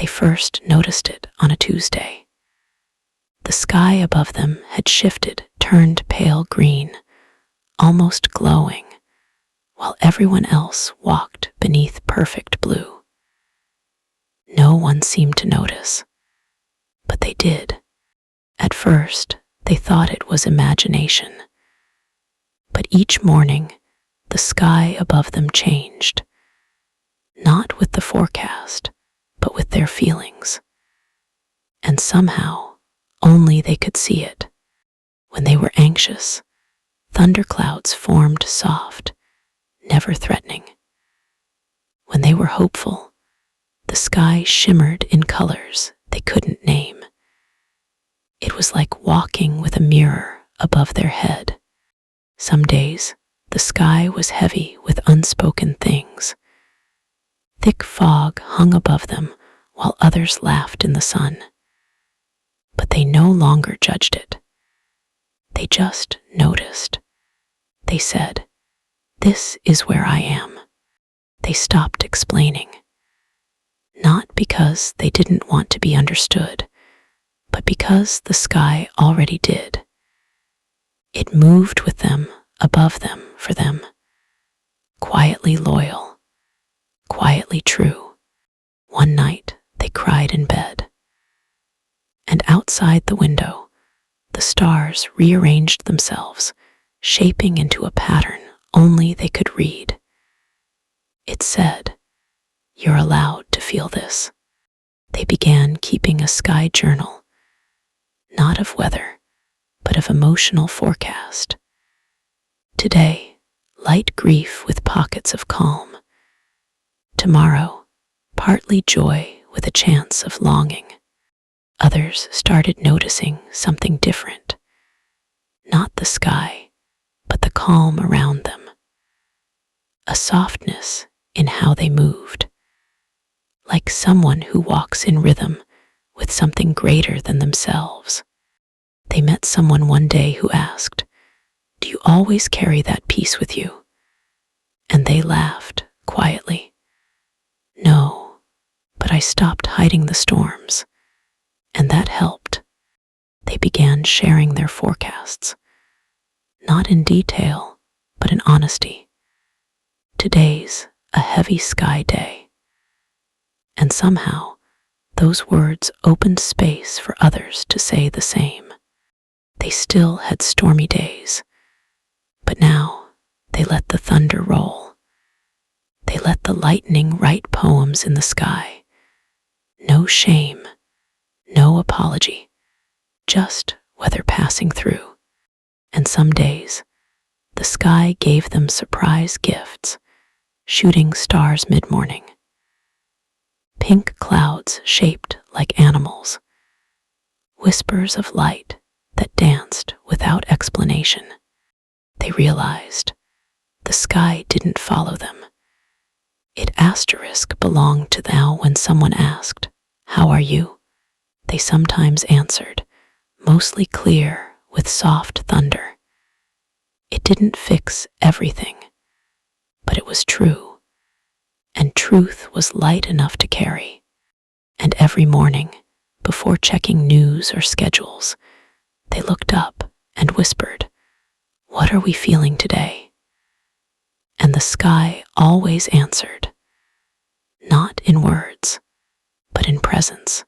first noticed it on a Tuesday. The sky above them had shifted, turned pale green, almost glowing, while everyone else walked beneath perfect blue. No one seemed to notice, but they did. At first, they thought it was imagination. But each morning, the sky above them changed, not with the forecast, but with their feelings. And somehow, only they could see it. When they were anxious, thunderclouds formed soft, never threatening. When they were hopeful, the sky shimmered in colors they couldn't name. It was like walking with a mirror above their head. Some days, the sky was heavy with unspoken things. Thick fog hung above them while others laughed in the sun. But they no longer judged it. They just noticed. They said, "This is where I am." They stopped explaining. Not because they didn't want to be understood, but because the sky already did. It moved with them, above them, for them. Quietly loyal, quietly true. One night they cried in bed. And outside the window, the stars rearranged themselves, shaping into a pattern only they could read. It said, "You're allowed to feel this." They began keeping a sky journal, not of weather, but of emotional forecast. Today, light grief with pockets of calm. Tomorrow, partly joy with a chance of longing. Others started noticing something different. Not the sky, but the calm around them. A softness in how they moved. Like someone who walks in rhythm with something greater than themselves. They met someone one day who asked, "Do you always carry that peace with you?" And they laughed quietly. "No, but I stopped hiding the storms." And that helped. They began sharing their forecasts, not in detail, but in honesty. Today's a heavy sky day. And somehow, those words opened space for others to say the same. They still had stormy days, but now they let the thunder roll. They let the lightning write poems in the sky. No shame, no apology, just weather passing through. And some days, the sky gave them surprise gifts, shooting stars mid-morning. Pink clouds shaped like animals, whispers of light that danced without explanation. They realized the sky didn't follow them. It asterisk belonged to now when someone asked, "How are you?" They sometimes answered, mostly clear with soft thunder. It didn't fix everything, but it was true, and truth was light enough to carry. And every morning, before checking news or schedules, they looked up and whispered, "What are we feeling today?" And the sky always answered, not in words, but in presence.